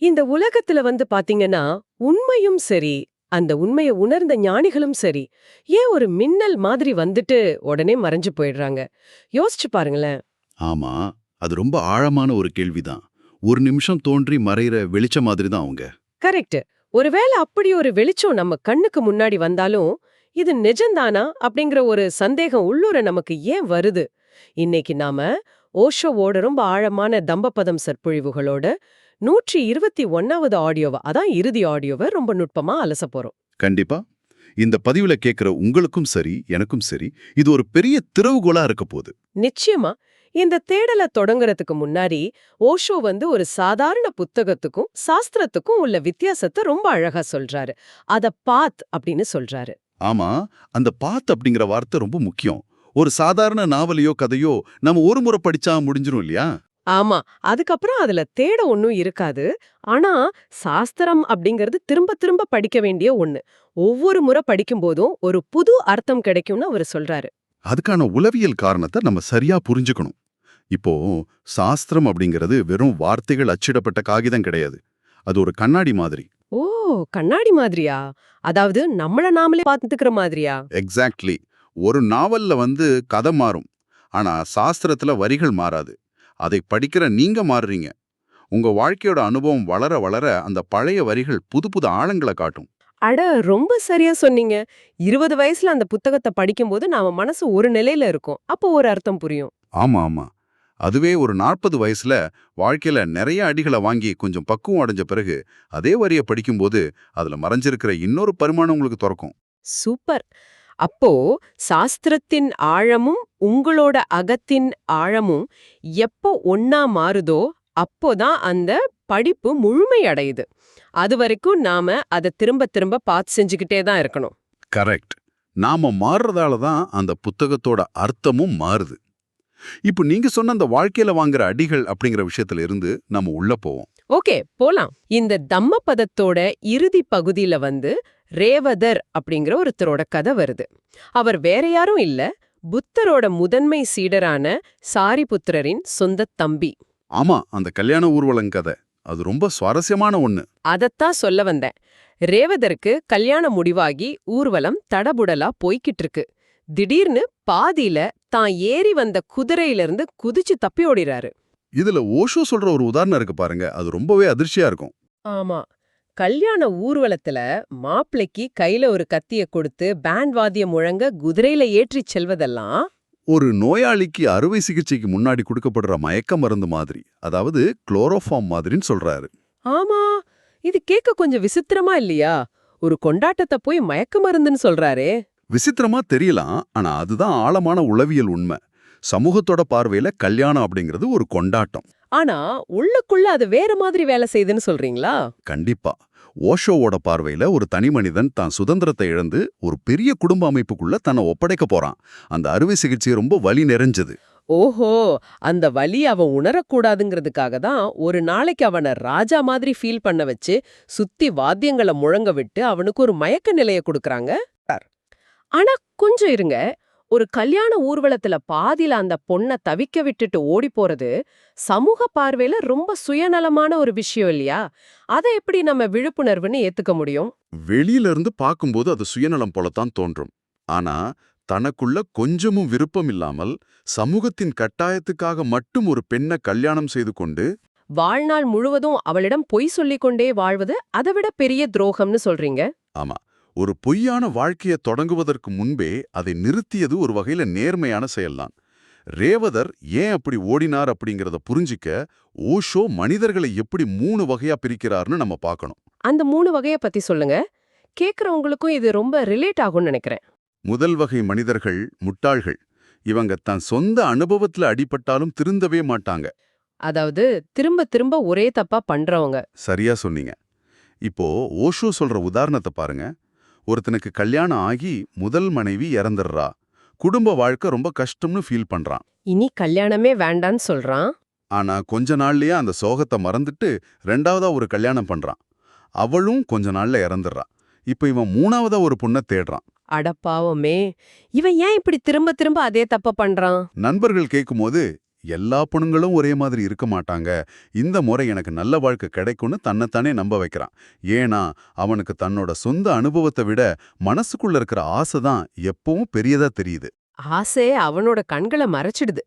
இந்த உலகத்துல பாத்தீங்கன்னா, உண்மையும் சரி, அந்த உண்மைய உணர்ந்த ஞானிகளும் சரி, ஏன் ஒரு மின்னல் மாதிரி வந்துட்டு உடனே மறைஞ்சு போயிடுறாங்க? யோசிச்சு பாருங்களேன். ஆமா, அது ரொம்ப ஆழமான ஒரு கேள்விதான். ஒரு நிமிஷம் தோன்றி மறையிற வெளிச்சம் மாதிரி தான் அவங்க. கரெக்ட். ஒருவேளை அப்படி ஒரு வெளிச்சம் நம்ம கண்ணுக்கு முன்னாடி வந்தாலும், இது நிஜம்தானா அப்படிங்கிற ஒரு சந்தேகம் உள்ளூர நமக்கு ஏன் வருது? இன்னைக்கு நாம ஓஷோவோட ரொம்ப ஆழமான தம்பபதம் சொற்பொழிவுகளோட 121வது ஆடியோவ, அதான் இறுதி ஆடியோவ ரொம்ப நுட்பமா அலசப் போறோம். கண்டிப்பா. இந்த பதிவுல கேட்கிற உங்களுக்கும் சரி, எனக்கும் சரி, இது ஒரு பெரிய திறவுகோலா இருக்க போகுது. நிச்சயமா. இந்த தேடல தொடங்குறதுக்கு முன்னாடி ஓஷோ ஒரு சாதாரண புத்தகத்துக்கும் சாஸ்திரத்துக்கும் உள்ள வித்தியாசத்தை ரொம்ப அழகா சொல்றாரு. அத பாத் அப்படின்னு சொல்றாரு. ஆமா, அந்த பாத் அப்படிங்கிற வார்த்தை ரொம்ப முக்கியம். ஒரு சாதாரண நாவலையோ கதையோ நம்ம ஒரு முறை படிச்சா முடிஞ்சிரும் இல்லையா? ஆமா. அதுக்கப்புறம் அதுல தேட ஒண்ணும் இருக்காது. ஆனா சாஸ்திரம் அப்படிங்கிறது திரும்ப திரும்ப படிக்க வேண்டிய ஒண்ணு. ஒவ்வொரு முறை படிக்கும்போதும் ஒரு புது அர்த்தம் கிடைக்கும்னு அவரு சொல்றாரு. அதுக்கான உளவியல் காரணத்தை நம்ம சரியா புரிஞ்சுக்கணும். இப்போ சாஸ்திரம் அப்படிங்கிறது வெறும் வார்த்தைகள் அச்சிடப்பட்ட காகிதம் கிடையாது. அது ஒரு கண்ணாடி மாதிரி. ஓ! கண்ணாடி மாதிரியா? அதாவது நம்மள நாமளே பாத்துக்கிற மாதிரியா? எக்ஸாக்ட்லி. ஒரு நாவல்ல கதை மாறும். ஆனா சாஸ்திரத்துல வரிகள் மாறாது. அதை படிக்கிற நீங்க மாறுறீங்க. உங்க வாழ்க்கையோட அனுபவம் வளர வளர அந்த பழைய வரிகள் புது புது ஆழங்களை காட்டும். அட, ரொம்ப சரியா சொன்னீங்க. 20 வயசுல அந்த புத்தகத்த படிக்கும்போது நாம மனசு ஒரு நிலையில இருக்கும். அப்போ ஒரு அர்த்தம் புரியும். ஆமா ஆமா. அதுவே ஒரு 40 வயசுல வாழ்க்கையில நிறைய அடிகளை வாங்கி கொஞ்சம் பக்குவம் அடைஞ்ச பிறகு அதே வரிய படிக்கும்போது அதுல மறைஞ்சிருக்கிற இன்னொரு பரிமாணம் உங்களுக்கு துறக்கும். சூப்பர். அப்போ சாஸ்திரத்தின் ஆழமும் உங்களோட அகத்தின் ஆழமும் எப்போ ஒண்ணா மாறுதோ அப்போதான் அந்த படிப்பு முழுமை அடையுது. அது வரைக்கும் நாம அத திரும்ப திரும்ப பார்த்து செஞ்சுக்கிட்டே தான் இருக்கணும். கரெக்ட். நாம மாறுறதால தான் அந்த புத்தகத்தோட அர்த்தமும் மாறுது. இப்போ நீங்க சொன்ன அந்த வாழ்க்கையில வாங்குற அடிகள் அப்படிங்கிற விஷயத்துல இருந்து நம்ம உள்ள போவோம். ஓகே, போலாம். இந்த தம்மபதத்தோட இறுதி பகுதியில ரேவதர் அப்படிங்கிற ஒருத்தரோட கதை வருது. அவர் வேற யாரும் இல்ல, புத்தரோட முதன்மை சீடரான சாரிபுத்திரரின் சொந்த தம்பி. ஆமா, அந்த கல்யாண ஊர்வலம் கதை அது ரொம்ப சுவாரஸ்யமான ஒண்ணு. அதத்தான் சொல்ல வந்தேன். ரேவதருக்கு கல்யாணம் முடிவாகி ஊர்வலம் தடபுடலா போய்கிட்டு இருக்கு. திடீர்னு பாதியில தான் ஏறி வந்த குதிரையிலிருந்து குதிச்சு தப்பி ஓடிறாரு. இதுல ஓஷோ சொல்ற ஒரு உதாரணம் இருக்கு பாருங்க, அது ரொம்பவே அதிர்ச்சியா இருக்கும். ஆமா. கல்யாண ஊர்வலத்துல மாப்பிள்ளைக்கு கையில ஒரு கத்திய கொடுத்து பேண்ட் வாத்தியம் முழங்க குதிரையில ஏற்றிச் செல்வதெல்லாம் ஒரு நோயாளிக்கு அறுவை சிகிச்சைக்கு முன்னாடி கொடுக்கப்படுற மயக்க மருந்து மாதிரி, அதாவது குளோரோஃபார்ம் மாதிரின்னு சொல்றாரு. ஆமா. இது கேட்க கொஞ்சம் விசித்திரமா இல்லையா? ஒரு கொண்டாட்டத்த போய் மயக்க மருந்துன்னு சொல்றாரே. விசித்திரமா தெரியலாம், ஆனா அதுதான் ஆழமான உளவியல் உண்மை. சமூகத்தோட பார்வையில கல்யாணம் அப்படிங்கிறது ஒரு கொண்டாட்டம். ஆனா உள்ளுக்குள்ள அது வேற மாதிரி வேலை செய்யுதுன்னு சொல்றீங்களா? கண்டிப்பா. ஓஷோவோட பார்வையில ஒரு தனி மனிதன் தான் சுதந்திரத்தை இழந்து ஒரு பெரிய குடும்ப அமைப்புக்குள்ள தன்னை ஒப்படைக்க போறான். அந்த அறுவை சிகிச்சை ரொம்ப வலி நிறைஞ்சது. ஓஹோ! அந்த வலி அவன் உணரக்கூடாதுங்கிறதுக்காக தான் ஒரு நாளைக்கு அவன ராஜா மாதிரி ஃபீல் பண்ண வச்சு சுத்தி வாத்தியங்கள முழங்க விட்டு அவனுக்கு ஒரு மயக்க நிலைய குடுக்கறாங்க. ஆனா கொஞ்சம் இருங்க. ஒரு கல்யாண ஊர்வலத்துல பாதியில அந்த பொண்ண தவிக்க விட்டுட்டு ஓடி போறது சமூக பார்வையில ரொம்ப சுயநலமான ஒரு விஷயம் இல்லையா? அத எப்படி நம்ம விழிப்புணர்வுன்னு ஏத்துக்க முடியும்? வெளியில இருந்து பார்க்கும்போது அது சுயநலம் போலத்தான் தோன்றும். ஆனா தனக்குள்ள கொஞ்சமும் விருப்பம் இல்லாமல் சமூகத்தின் கட்டாயத்துக்காக மட்டும் ஒரு பெண்ணை கல்யாணம் செய்து கொண்டு, வாழ்நாள் முழுவதும் அவளிடம் பொய் சொல்லிக் கொண்டே வாழ்வது அதை விட பெரிய துரோகம்னு சொல்றீங்க? ஆமா, ஒரு பொய்யான வாழ்க்கையை தொடங்குவதற்கு முன்பே அதை நிறுத்தியது ஒரு வகையில நேர்மையான செயல்தான். ரேவதர் ஏன் அப்படி ஓடினார் அப்படிங்கறத புரிஞ்சிக்க ஓஷோ மனிதர்களை எப்படி 3 வகையா பிரிக்கிறார்னு நம்ம பார்க்கணும். அந்த 3 வகைய பத்தி சொல்லுங்க. கேக்குறவங்களுக்கும் இது ரொம்ப ரிலேட் ஆகும்னு நினைக்கிறேன். முதல் வகை மனிதர்கள் முட்டாள்கள். இவங்க தன் சொந்த அனுபவத்துல அடிபட்டாலும் திருந்தவே மாட்டாங்க. அதாவது திரும்ப திரும்ப ஒரே தப்பா பண்றவங்க. சரியா சொன்னீங்க. இப்போ ஓஷோ சொல்ற உதாரணத்தை பாருங்க. ஒருத்தனுக்கு கல்யாணம் ஆகி முதல் மனைவி இறந்துடுறா. குடும்ப வாழ்க்கை ரொம்ப கஷ்டம்னு ஃபீல் பண்றான். இனி கல்யாணமே வேண்டான்னு சொல்றான். ஆனா கொஞ்ச நாள்லயே அந்த சோகத்தை மறந்துட்டு 2வதா ஒரு கல்யாணம் பண்றான். அவளும் கொஞ்ச நாள்ல இறந்துடுறா. இப்ப இவன் 3வதா ஒரு பொண்ணை தேடுறான். அடப்பாவமே, இவன் ஏன் இப்படி திரும்ப திரும்ப அதே தப்ப பண்றான்? நண்பர்கள் கேட்கும்போது எல்லா பொண்ணுங்களும் ஒரே மாதிரி இருக்க மாட்டாங்க, இந்த முறை எனக்கு நல்ல வாழ்க்கை கிடைக்கும்னு தன்னைத்தானே நம்ப வைக்கிறான். ஏன்னா அவனுக்கு தன்னோட சொந்த அனுபவத்தை விட மனசுக்குள்ள இருக்கிற ஆசை தான் எப்பவும் பெரியதா தெரியுது. ஆசை அவனோட கண்களை மறைச்சிடுது.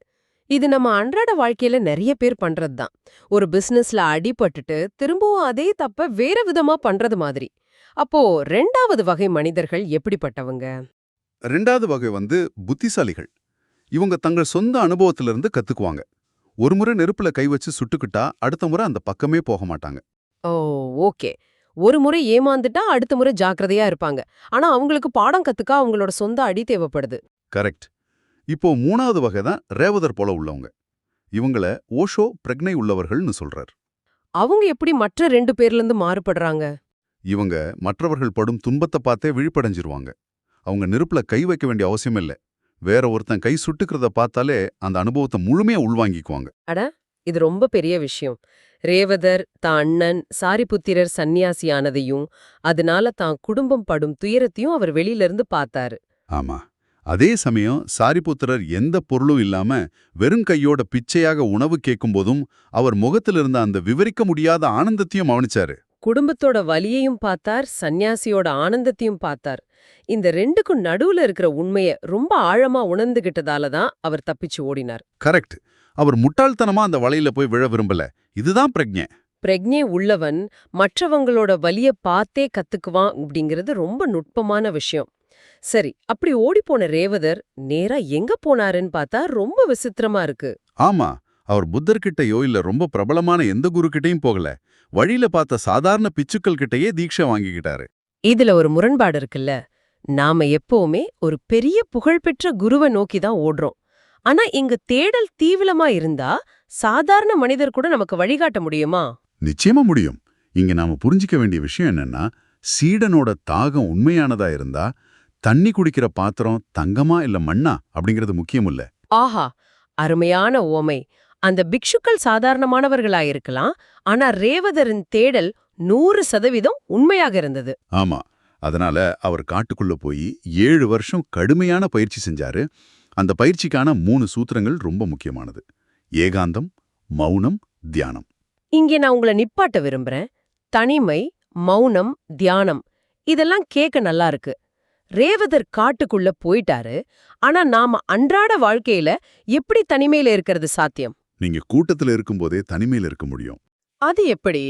இது நம்ம அன்றாட வாழ்க்கையில நிறைய பேர் பண்றதுதான். ஒரு பிசினஸ்ல அடிபட்டுட்டு திரும்பவும் அதே தப்ப வேற விதமா பண்றது மாதிரி. அப்போ 2வது வகை மனிதர்கள் எப்படிப்பட்டவங்க? 2வது வகை புத்திசாலிகள். இவங்க தங்கள் சொந்த அனுபவத்திலிருந்து கத்துக்குவாங்க. ஒரு முறை நெருப்புல கை வச்சு சுட்டுக்கிட்டா அடுத்த முறை அந்த பக்கமே போக மாட்டாங்க. ஓ, ஓகே. ஒரு முறை ஏமாந்துட்டா அடுத்த முறை ஜாக்கிரதையா இருப்பாங்க. ஆனா அவங்களுக்கு பாடம் கத்துக்க அவங்களோட சொந்த அடி தேவைப்படுது. கரெக்ட். இப்போ 3வது வகை தான் ரேவதர் போல உள்ளவங்க. இவங்கள ஓஷோ பிரக்ஞை உள்ளவர்கள்னு சொல்றார். அவங்க எப்படி மற்ற 2 பேர்ல இருந்து மாறுபடுறாங்க? இவங்க மற்றவர்கள் படும் துன்பத்தை பார்த்தே விழிப்படைஞ்சிருவாங்க. அவங்க நெருப்புல கை வைக்க வேண்டிய அவசியம் இல்ல. வேற ஒருத்தன் கை சுட்டுக்கிறத பார்த்தாலே அந்த அனுபவத்தை முழுமையா உள்வாங்கிக்குவாங்க. இது ரொம்ப பெரிய விஷயம். ரேவதர் தான் அண்ணன் சாரிபுத்திரர் சந்நியாசியானதையும் அதனால தான் குடும்பம் படும் துயரத்தையும் அவர் வெளியில இருந்து பார்த்தாரு. ஆமா. அதே சமயம் சாரிபுத்திரர் எந்த பொருளும் இல்லாம வெறும் கையோட பிச்சையாக உணவு கேட்கும்போதும் அவர் முகத்தில் இருந்த அந்த விவரிக்க முடியாத ஆனந்தத்தையும் கவனிச்சாரு. குடும்பத்தோட வலியையும் பார்த்தார், சந்நியாசியோட ஆனந்தத்தையும் பார்த்தார். இந்த 2க்கும் நடுவுல இருக்கிற உண்மைய ரொம்ப ஆழமா உணர்ந்துகிட்டதால தான் அவர் தப்பிச்சு ஓடினார். கரெக்ட். அவர் முட்டாள்தனமா அந்த வலையில போய் விழ விரும்பல. இதுதான் பிரக்ஞை. பிரக்ஞை உள்ளவன் மற்றவங்களோட வலிய பார்த்தே கத்துக்குவான் அப்படிங்கிறது ரொம்ப நுட்பமான விஷயம். சரி, அப்படி ஓடிப்போன ரேவதர் நேரா எங்க போனாருன்னு பார்த்தா ரொம்ப விசித்திரமா இருக்கு. ஆமா. அவர் புத்தர்கிட்டயோ இல்ல ரொம்ப பிரபலமான எந்த குரு கிட்டயும் போகல. வழியில பார்த்த சாதாரண பிச்சுக்கள் கிட்டயே தீட்சை வாங்கிக்கிட்டாரு. இதுல ஒரு முரண்பாடு இருக்குல்ல. நாம எப்பவுமே ஒரு பெரிய புகழ்பெற்ற குருவை நோக்கி தான் ஓடுறோம். ஆனா இங்க தேடல் தீவிரமா இருந்தா சாதாரண மனிதர் கூட நமக்கு வழிகாட்ட முடியுமா? நிச்சயமா முடியும். இங்க நாம புரிஞ்சிக்க வேண்டிய விஷயம் என்னன்னா, சீடனோட தாகம் உண்மையானதா இருந்தா தண்ணி குடிக்கிற பாத்திரம் தங்கமா இல்ல மண்ணா அப்படிங்கிறது முக்கியம் இல்ல. ஆஹா, அருமையான உவமை. அந்த பிக்ஷுக்கள் சாதாரணமானவர்களாயிருக்கலாம். ஆனா ரேவதரின் தேடல் 100% உண்மையாக இருந்தது. ஆமா. அதனால அவர் காட்டுக்குள்ள போய் 7 வருஷம் கடுமையான பயிற்சி செஞ்சாரு. அந்த பயிற்சிக்கான 3 சூத்திரங்கள் ரொம்ப முக்கியமானது. ஏகாந்தம், மௌனம், தியானம். இங்கே நான் உங்களை நிப்பாட்ட விரும்புறேன். தனிமை, மௌனம், தியானம் இதெல்லாம் கேட்க நல்லா இருக்கு. ரேவதர் காட்டுக்குள்ள போயிட்டாரு. ஆனா நாம அன்றாட வாழ்க்கையில எப்படி தனிமையில இருக்கிறது சாத்தியம்? நீங்க கூட்டத்துல இருக்கும்போதே தனிமையில இருக்க முடியும். அது எப்படி?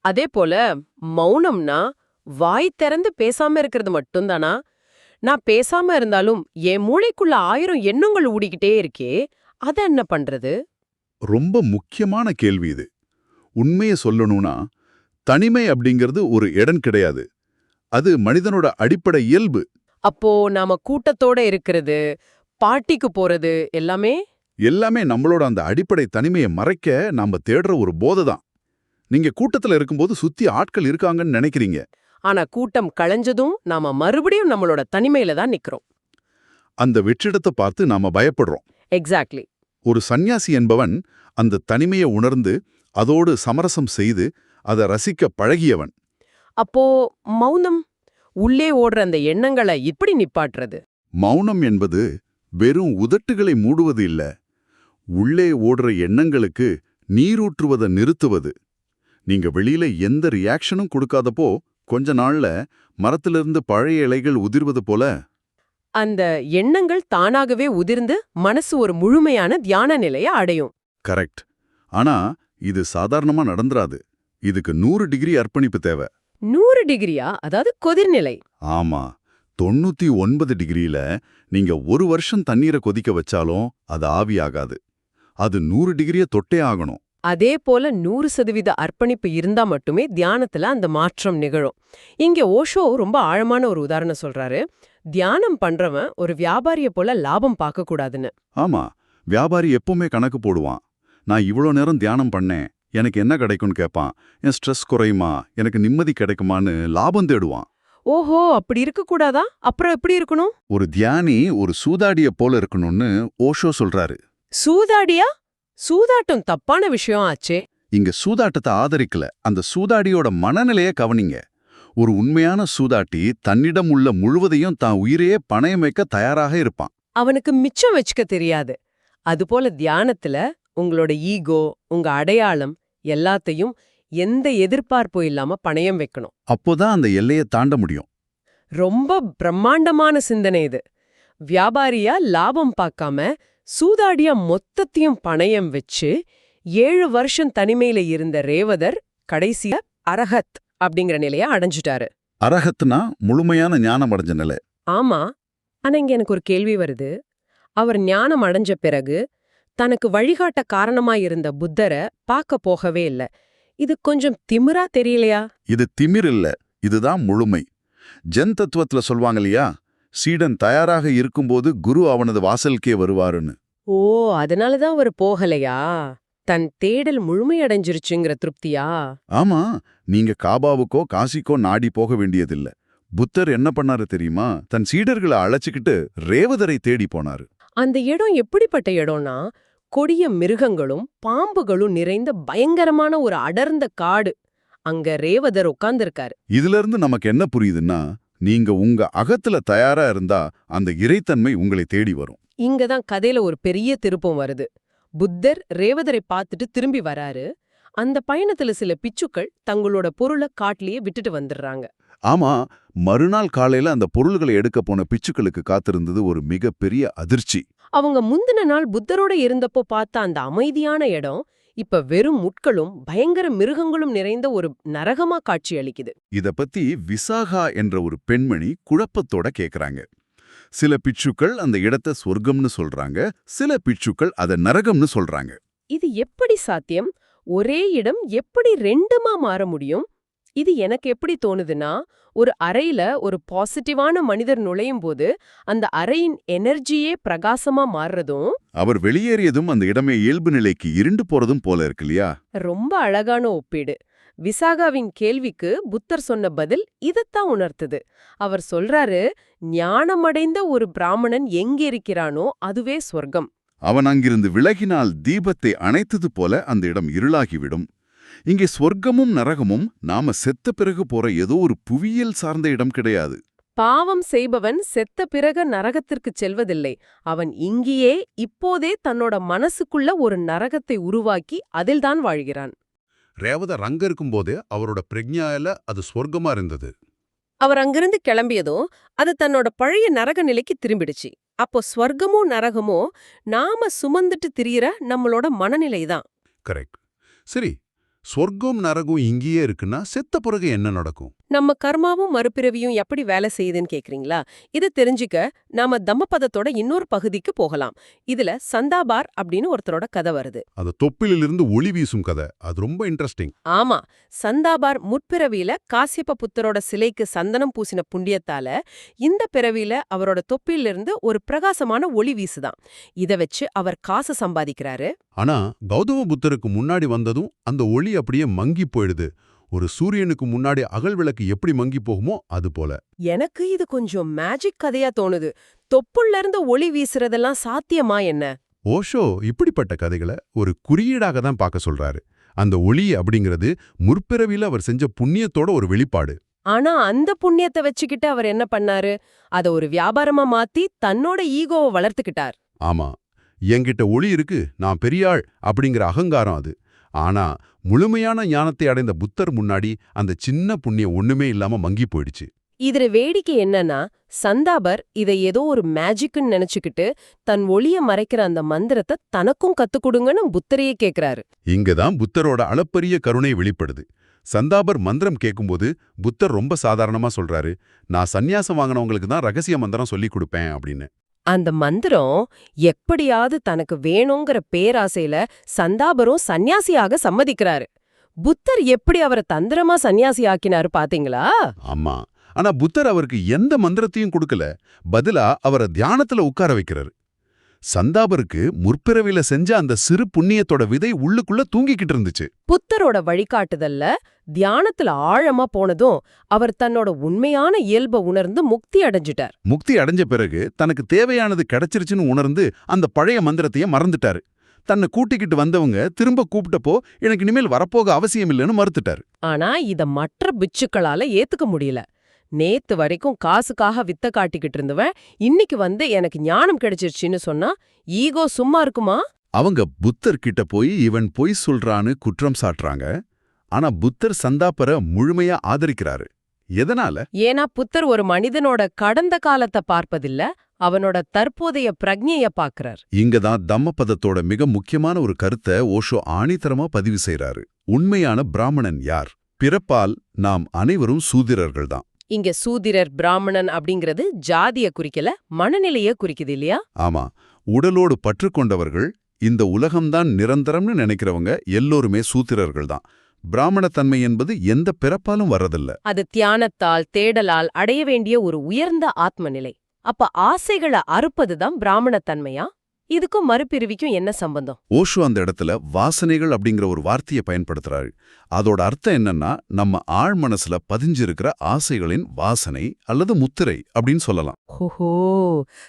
அதே போல மௌனம்னா வாய் திறந்து பேசாம இருக்கிறது மட்டும்தானா? நான் பேசாம இருந்தாலும் என் மூளைக்குள்ள 1000 எண்ணங்கள் ஓடிக்கிட்டே இருக்கே, அத என்ன பண்றது? ரொம்ப முக்கியமான கேள்வி இது. உண்மையை சொல்லணும்னா, தனிமை அப்படிங்கிறது ஒரு இடம் கிடையாது. அது மனிதனோட அடிப்படை இயல்பு. அப்போ நாம கூட்டத்தோட இருக்கிறது, பார்ட்டிக்கு போறது எல்லாமே நம்மளோட அந்த அடிப்படை தனிமையை மறைக்க நாம தேடுற ஒரு போதை தான். நீங்க கூட்டத்துல இருக்கும்போது சுத்தி ஆட்கள் இருக்காங்கன்னு நினைக்கிறீங்க. ஆனா கூட்டம் களைஞ்சதும் நாம மறுபடியும் நம்மளோட தனிமையில தான் நிக்கிறோம். அந்த வெற்றிடத்தை பார்த்து நாம பயப்படுறோம். எக்ஸாக்ட்லி. ஒரு சந்நியாசி என்பவன் அந்த தனிமையை உணர்ந்து அதோடு சமரசம் செய்து அதை ரசிக்க பழகியவன். அப்போ மௌனம், உள்ளே ஓடுற அந்த எண்ணங்களை இப்படி நிப்பாட்டுறது? மௌனம் என்பது வெறும் உதட்டுகளை மூடுவது இல்ல, உள்ளே ஓடுற எண்ணங்களுக்கு நீரூற்றுவதை நிறுத்துவது. நீங்க வெளியில எந்த ரியாக்ஷனும் கொடுக்காதப்போ கொஞ்ச நாள்ல மரத்திலிருந்து பழைய இலைகள் உதிர்வது போல அந்த எண்ணங்கள் தானாகவே உதிர்ந்து மனசு ஒரு முழுமையான தியான நிலைய அடையும். கரெக்ட். ஆனா இது சாதாரணமா நடந்துராது. இதுக்கு 100 டிகிரி அர்ப்பணிப்பு தேவை. 100 டிகிரியா? அதாவது கொதிர்நிலை. ஆமா. 99 டிகிரியில நீங்க 1 வருஷம் தண்ணீரை கொதிக்க வச்சாலும் அது ஆவியாகாது. அது 100 டிகிரிய தொட்டே ஆகணும். அதே போல 100% அர்ப்பணிப்பு இருந்தா மட்டுமே தியானத்துல அந்த மாற்றம் நிகழும். இங்க ஓஷோ ரொம்ப ஆழமான ஒரு உதாரணம் சொல்றாரு. தியானம் பண்றவன் ஒரு வியாபாரிய போல லாபம் பார்க்க கூடாதுன்னு. ஆமா. வியாபாரி எப்பவுமே கணக்கு போடுவான். நான் இவ்வளோ நேரம் தியானம் பண்ணேன், எனக்கு என்ன கிடைக்கும்னு கேட்பான். என் ஸ்ட்ரெஸ் குறையுமா, எனக்கு நிம்மதி கிடைக்குமான்னு லாபம் தேடுவான். ஓஹோ, அப்படி இருக்கக்கூடாதா? அப்புறம் எப்படி இருக்கணும்? ஒரு தியானி ஒரு சூதாடிய போல இருக்கணும்னு ஓஷோ சொல்றாரு. சூதாடியா? சூதாட்டம் தப்பான விஷயம் ஆச்சே. இங்க சூதாட்டத்தை ஆதரிக்கல, அந்த சூதாடியோட மனநிலைய கவனிங்க. ஒரு உண்மையான சூதாட்டி தன்னிடம் உள்ள முழுவதையும் தான் உயிரையே பணயம் வைக்க தயாராக இருப்பான். அவனுக்கு மிச்சம் வச்சுக்க தெரியாது. அதுபோல தியானத்துல உங்களோட ஈகோ, உங்க அடையாளம் எல்லாத்தையும் எந்த எதிர்பார்ப்பும் இல்லாம பணயம் வைக்கணும். அப்போதான் அந்த எல்லையை தாண்ட முடியும். ரொம்ப பிரம்மாண்டமான சிந்தனை இது. வியாபாரியா லாபம் பார்க்காம சூதாடியா மொத்தத்தையும் பணயம் வச்சு 7 வருஷம் தனிமையில இருந்த ரேவதர் கடைசியா அரஹத் அப்படிங்கிற நிலைய அடைஞ்சிட்டாரு. அரஹத்னா முழுமையான ஞானம் அடைஞ்ச நிலை. ஆமா. ஆனா இங்க எனக்கு ஒரு கேள்வி வருது. அவர் ஞானம் அடைஞ்ச பிறகு தனக்கு வழிகாட்ட காரணமா இருந்த புத்தரை பார்க்க போகவே இல்ல. இது கொஞ்சம் திமிரா தெரியலையா? இது திமிர் இல்ல, இதுதான் முழுமை. ஜென் தத்துவத்துல சொல்வாங்க இல்லையா, சீடன் தயாராக இருக்கும்போது குரு அவனது வாசலுக்கே வருவாருன்னு. ஓ, அதனாலதான் அவர் போகலையா? தன் தேடல் முழுமையடைஞ்சிருச்சுங்கிற திருப்தியா? ஆமா, நீங்க காபாவுக்கோ காசிக்கோ நாடி போக வேண்டியதில்ல. புத்தர் என்ன பண்ணாரு தெரியுமா? தன் சீடர்களை அழைச்சுக்கிட்டு ரேவதரை தேடி போனாரு. அந்த இடம் எப்படிப்பட்ட இடம்னா, கொடிய மிருகங்களும் பாம்புகளும் நிறைந்த பயங்கரமான ஒரு அடர்ந்த காடு. அங்க ரேவதர் உட்கார்ந்திருக்காரு. இதுல இருந்து நமக்கு என்ன புரியுதுன்னா, நீங்க உங்க அகத்துல தயாரா இருந்தா அந்த இறைத்தன்மை உங்களை தேடி வரும். இங்கதான் கதையில ஒரு பெரிய திருப்பம் வருது. புத்தர் ரேவதரை பார்த்துட்டு திரும்பி வராரு. அந்த பயணத்துல சில பிச்சுக்கள் தங்களோட பொருளை காட்டிலேயே விட்டுட்டு வந்துடுறாங்க. ஆமா, மறுநாள் காலையில அந்த பொருள்களை எடுக்க போன பிச்சுக்களுக்கு காத்திருந்தது ஒரு மிகப்பெரிய அதிர்ச்சி. அவங்க முந்தின நாள் புத்தரோட இருந்தப்போ பார்த்த அந்த அமைதியான இடம் இப்ப வெறும் முட்களும் பயங்கர மிருகங்களும் நிறைந்த ஒரு நரகமா காட்சி அளிக்குது. இத பத்தி விசாகா என்ற ஒரு பெண்மணி குழப்பத்தோட கேக்குறாங்க. சில பிட்சுக்கள் அந்த இடத்தை சொர்க்கம்னு சொல்றாங்க, சில பிட்சுக்கள் அத நரகம்னு சொல்றாங்க. இது எப்படி சாத்தியம்? ஒரே இடம் எப்படி ரெண்டுமா மாற முடியும்? இது எனக்கு எப்படி தோணுதுன்னா, ஒரு அறையில ஒரு பாசிட்டிவான மனிதர் நுழையும் போது அந்த அறையின் எனர்ஜியே பிரகாசமா மாறுறதும், அவர் வெளியேறியதும் அந்த இடமே இயல்பு நிலைக்கு இருண்டு போறதும் போல இருக்கு இல்லையா? ரொம்ப அழகான ஒப்பீடு. விசாகாவின் கேள்விக்கு புத்தர் சொன்ன பதில் இதத்தான் உணர்த்துது. அவர் சொல்றாரு, ஞானமடைந்த ஒரு பிராமணன் எங்க இருக்கிறானோ அதுவே சொர்க்கம். அவன் அங்கிருந்து விலகினால் தீபத்தை அணைத்தது போல அந்த இடம் இருளாகிவிடும். இங்கே சொர்க்கமும் நரகமும் நாம செத்த பிறகு போற ஏதோ ஒரு புவியியல் சார்ந்த இடம் கிடையாது. பாவம் செய்பவன் செத்த பிறகு நரகத்திற்கு செல்வதில்லை. அவன் இங்கேயே இப்போதே தன்னோட மனசுக்குள்ள ஒரு நரகத்தை உருவாக்கி அதில்தான் வாழ்கிறான். ரேவதர் அங்க இருக்கும்போதே அவரோட பிரக்ஞாயில அது சொர்க்கமா இருந்தது. அவர் அங்கிருந்து கிளம்பியதும் அது தன்னோட பழைய நரக நிலைக்கு திரும்பிடுச்சு. அப்போ ஸ்வர்க்கமோ நரகமோ நாம சுமந்துட்டு திரியிற நம்மளோட மனநிலைதான். கரெக்ட். சரி, சொர்க்கம் நரகம் இங்கேயே இருக்குன்னா செத்த பிறகு என்ன நடக்கும்? நம்ம கர்மாவும் மறுபிறவியும் எப்படி வேலை செய்யுதுன்னு கேக்குறீங்களா? இதை தெரிஞ்சுக்க நாம தம்மபதத்தோட இன்னொரு பகுதிக்கு போகலாம். இதுல சந்தாபார் அப்படின்னு ஒருத்தரோட கதை வருது. அது தொப்பிலிருந்து ஒளி வீசும் கதை. அது ரொம்ப இன்ட்ரெஸ்டிங். ஆமா, சந்தாபார் முற்பிறவியில காசியப்ப புத்தரோட சிலைக்கு சந்தனம் பூசின புண்ணியத்தால இந்த பிறவியில அவரோட தொப்பிலிருந்து ஒரு பிரகாசமான ஒளி வீசுதான். இத வச்சு அவர் காசு சம்பாதிக்கிறாரு. ஆனா கௌதம புத்தருக்கு முன்னாடி வந்ததும் அந்த ஒளி அப்படியே மங்கி போயிடுது. ஒரு சூரியனுக்கு முன்னாடி அகல் விளக்கு எப்படி மங்கி போகுமோ அது போல. எனக்கு இது கொஞ்சம் மேஜிக் கதையா தோணுது. தொப்புள்ள இருந்து ஒளி வீசுறதெல்லாம் சாத்தியமா என்ன? ஓஷோ இப்படிப்பட்ட கதைகளை ஒரு குறியீடாக தான் பார்க்க சொல்றாரு. அந்த ஒளி அப்படிங்கிறது முற்பிறவில அவர் செஞ்ச புண்ணியத்தோட ஒரு வெளிப்பாடு. ஆனா அந்த புண்ணியத்தை வச்சுக்கிட்டு அவர் என்ன பண்ணாரு? அத ஒரு வியாபாரமா மாத்தி தன்னோட ஈகோவை வளர்த்துக்கிட்டார். ஆமா, என்கிட்ட ஒளி இருக்கு, நான் பெரியாள் அப்படிங்கிற அகங்காரம் அது. ஆனா முழுமையான ஞானத்தை அடைந்த புத்தர் முன்னாடி அந்த சின்ன புண்ணியம் ஒண்ணுமே இல்லாம மங்கி போயிடுச்சு. இதுல வேடிக்கை என்னன்னா, சந்தாபர் இதை ஏதோ ஒரு மேஜிக்னு நினைச்சுக்கிட்டு தன் ஒளிய மறைக்கிற அந்த மந்திரத்தை தனக்கும் கத்துக் கொடுங்கன்னு புத்தரையே கேக்குறாரு. இங்கதான் புத்தரோட அளப்பரிய கருணை வெளிப்படுது. சந்தாபர் மந்திரம் கேட்கும்போது புத்தர் ரொம்ப சாதாரணமா சொல்றாரு, நான் சந்நியாசம் வாங்கினவங்களுக்கு தான் ரகசிய மந்திரம் சொல்லிக் கொடுப்பேன் அப்படின்னு. அந்த மந்திரம் எப்படியாவது தனக்கு வேணுங்கிற பேராசையில சந்தாபரும் சந்நியாசியாக சம்மதிக்கிறாரு. புத்தர் எப்படி அவரை தந்திரமா சந்நியாசி ஆக்கினாரு பாத்தீங்களா? ஆமா, ஆனா புத்தர் அவருக்கு எந்த மந்திரத்தையும் கொடுக்கல. பதிலா அவரை தியானத்துல உட்கார வைக்கிறாரு. சந்தாபருக்கு முற்பிறவில செஞ்ச அந்த சிறு புண்ணியத்தோட விதை உள்ளுக்குள்ள தூங்கிக்கிட்டு இருந்துச்சு. புத்தரோட வழிகாட்டுதல்ல தியானத்துல ஆழமா போனதும் அவர் தன்னோட உண்மையான இயல்பை உணர்ந்து முக்தி அடைஞ்சிட்டார். முக்தி அடைஞ்ச பிறகு தனக்கு தேவையானது கிடைச்சிருச்சுன்னு உணர்ந்து அந்த பழைய மந்திரத்தையே மறந்துட்டாரு. தன்னை கூட்டிக்கிட்டு வந்தவங்க திரும்ப கூப்பிட்டப்போ எனக்கு இனிமேல் வரப்போக அவசியம் இல்லைன்னு மறுத்துட்டாரு. ஆனா இத மற்ற பிட்சுக்களால ஏத்துக்க முடியல. நேத்து வரைக்கும் காசுக்காக வித்த காட்டிக்கிட்டு இருந்தவன் இன்னைக்கு வந்து எனக்கு ஞானம் கிடைச்சிருச்சுன்னு சொன்னா ஈகோ சும்மா இருக்குமா? அவங்க புத்தர் கிட்ட போய் இவன் பொய் சொல்றான்னு குற்றம் சாட்டுறாங்க. ஆனா புத்தர் சந்தாபரை முழுமையா ஆதரிக்கிறாரு. எதனால? ஏன்னா புத்தர் ஒரு மனிதனோட கடந்த காலத்தை பார்ப்பதில்ல, அவனோட தற்போதைய பிரக்ஞைய பாக்குறார். இங்கதான் தம்மபதத்தோட மிக முக்கியமான ஒரு கருத்தை ஓஷோ ஆணித்தரமா பதிவு செய்றாரு. உண்மையான பிராமணன் யார்? பிறப்பால் நாம் அனைவரும் சூத்திரர்கள்தான். இங்க சூத்திரர் பிராமணன் அப்படிங்கிறது ஜாதிய குறிக்கல, மனநிலைய குறிக்குது இல்லையா? ஆமா, உடலோடு பற்று கொண்டவர்கள், இந்த உலகம்தான் நிரந்தரம்னு நினைக்கிறவங்க எல்லோருமே சூத்திரர்கள்தான். பிராமணத்தன்மை என்பது எந்த பிறப்பாலும் வர்றதில்ல. அது தியானத்தால் தேடலால் அடைய வேண்டிய ஒரு உயர்ந்த ஆத்ம நிலை. அப்ப ஆசைகளை அறுப்பதுதான் பிராமணத்தன்மையா? இதுக்கும் மறுபிரிவிக்கும் என்ன சம்பந்தம்? ஓஷோ அந்த இடத்துல வாசனைகள் அப்படிங்கிற ஒரு வார்த்தையை பயன்படுத்துறாரு. அதோட அர்த்தம் என்னன்னா, நம்ம ஆழ் மனசுல பதிஞ்சிருக்கிற ஆசைகளின் வாசனை அல்லது முத்திரை அப்படின்னு சொல்லலாம். ஓஹோ,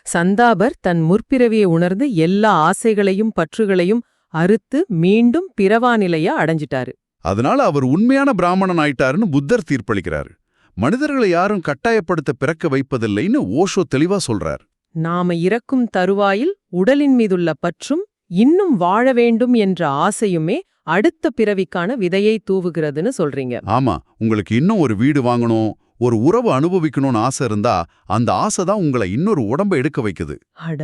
சந்தாபர் தன் முற்பிறவியை உணர்ந்து எல்லா ஆசைகளையும் பற்றுகளையும் அறுத்து மீண்டும் பிறவா நிலைய அடைஞ்சிட்டாரு. அதனால அவர் உண்மையான பிராமணன் ஆயிட்டாருன்னு புத்தர் தீர்ப்பளிக்கிறாரு. மனிதர்களை யாரும் கட்டாயப்படுத்த பிறக்க வைப்பதில்லைன்னு ஓஷோ தெளிவா சொல்றார். நாம இறக்கும் தருவாயில் உடலின் மீதுள்ள பற்றும் இன்னும் வாழ வேண்டும் என்ற ஆசையுமே அடுத்த பிறவிக்கான விதையை தூவுகிறதுன்னு சொல்றீங்க. ஆமா, உங்களுக்கு இன்னும் ஒரு வீடு வாங்கணும், ஒரு உறவு அனுபவிக்கணும்னு ஆசை இருந்தா அந்த ஆசை தான் உங்களை இன்னொரு உடம்பை எடுக்க வைக்குது. அட,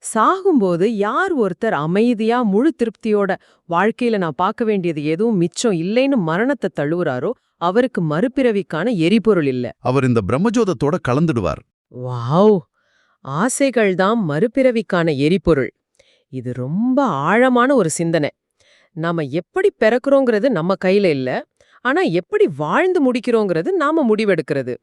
சாகும்போது யார் ஒருத்தர் அமைதியா முழு திருப்தியோட வாழ்க்கையில நான் பார்க்க வேண்டியது எதுவும் மிச்சம் இல்லைன்னு மரணத்தை தழுவுறாரோ அவருக்கு மறுபிறவிக்கான எரிபொருள் இல்ல. அவர் இந்த பிரம்மஜோதத்தோட கலந்துடுவார். வாவ், ஆசைகள்தான் மறுபிறவிக்கான எரிபொருள். இது ரொம்ப ஆழமான ஒரு சிந்தனை. நாம எப்படி பிறக்கிறோங்கிறது நம்ம கையில இல்ல, ஆனா எப்படி வாழ்ந்து முடிக்கிறோங்கிறது நாம முடிவெடுக்கிறது.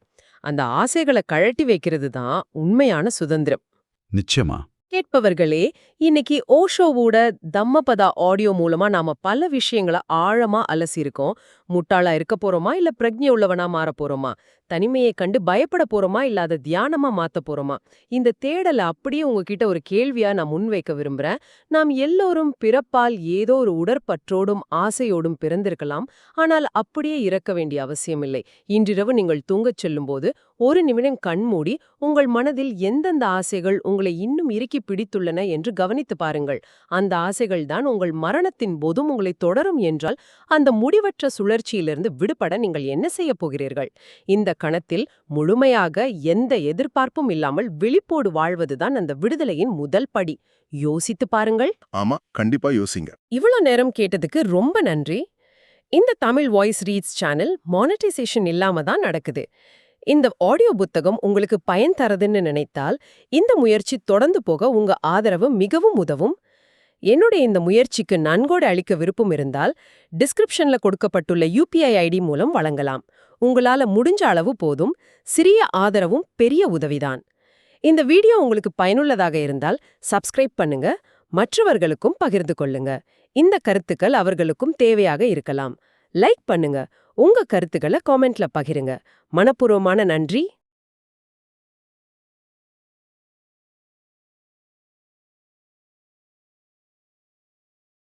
அந்த ஆசைகளை கழட்டி வைக்கிறது தான் உண்மையான சுதந்திரம். நிச்சயமா. கேட்பவர்களே, இன்னைக்கு ஓஷோவோட தம்மபதா ஆடியோ மூலமா நாம பல விஷயங்களை ஆழமா அலசியிருக்கோம். முட்டாளா இருக்க போறோமா இல்ல பிரக்ஞை உள்ளவனா மாற போறோமா? தனிமையை கண்டு பயப்பட போறோமா இல்ல அதை தியானமா மாத்த போறோமா? இந்த தேடலை அப்படியே உங்ககிட்ட ஒரு கேள்வியா நான் முன்வைக்க விரும்புறேன். நாம் எல்லோரும் பிறப்பால் ஏதோ ஒரு உடற்பற்றோடும் ஆசையோடும் பிறந்திருக்கலாம். ஆனால் அப்படியே இறக்க வேண்டிய அவசியமில்லை. இன்றிரவு நீங்கள் தூங்கச் செல்லும்போது ஒரு நிமிடம் கண்மூடி உங்கள் மனதில் எந்தெந்த ஆசைகள் உங்களை இன்னும் இறுக்கி பிடித்துள்ளன என்று கவனித்து பாருங்கள். அந்த ஆசைகள் தான் உங்கள் மரணத்தின் போதும் உங்களை தொடரும் என்றால் அந்த முடிவற்ற சுழற்சியிலிருந்து விடுபட நீங்கள் என்ன செய்ய போகிறீர்கள்? இந்த கணத்தில் முழுமையாக எந்த எதிர்பார்ப்பும் இல்லாமல் விழிப்போடு வாழ்வதுதான் அந்த விடுதலையின் முதல் படி. யோசித்து பாருங்கள். ஆமா, கண்டிப்பா யோசிங்க. இவ்வளவு நேரம் கேட்டதுக்கு ரொம்ப நன்றி. இந்த Tamil voice reads channel monetisation இல்லாம தான் நடக்குது. இந்த ஆடியோ புத்தகம் உங்களுக்கு பயன் தரதுன்னு நினைத்தால் இந்த முயற்சி தொடர்ந்து போக உங்க ஆதரவு மிகவும் உதவும். என்னுடைய இந்த முயற்சிக்கு நன்கொடை அளிக்க விருப்பம் இருந்தால் டிஸ்கிரிப்ஷன்ல கொடுக்கப்பட்டுள்ள UPI ID மூலம் வழங்கலாம். உங்களால முடிஞ்ச அளவு போதும். சிறிய ஆதரவும் பெரிய உதவிதான். இந்த வீடியோ உங்களுக்கு பயனுள்ளதாக இருந்தால் சப்ஸ்கிரைப் பண்ணுங்க, மற்றவர்களுக்கும் பகிர்ந்து கொள்ளுங்க. இந்த கருத்துக்கள் அவர்களுக்கும் தேவையாக இருக்கலாம். லைக் பண்ணுங்க, உங்க கருத்துக்களை காமெண்ட்ல பகிருங்க. மனப்பூர்வமான நன்றி.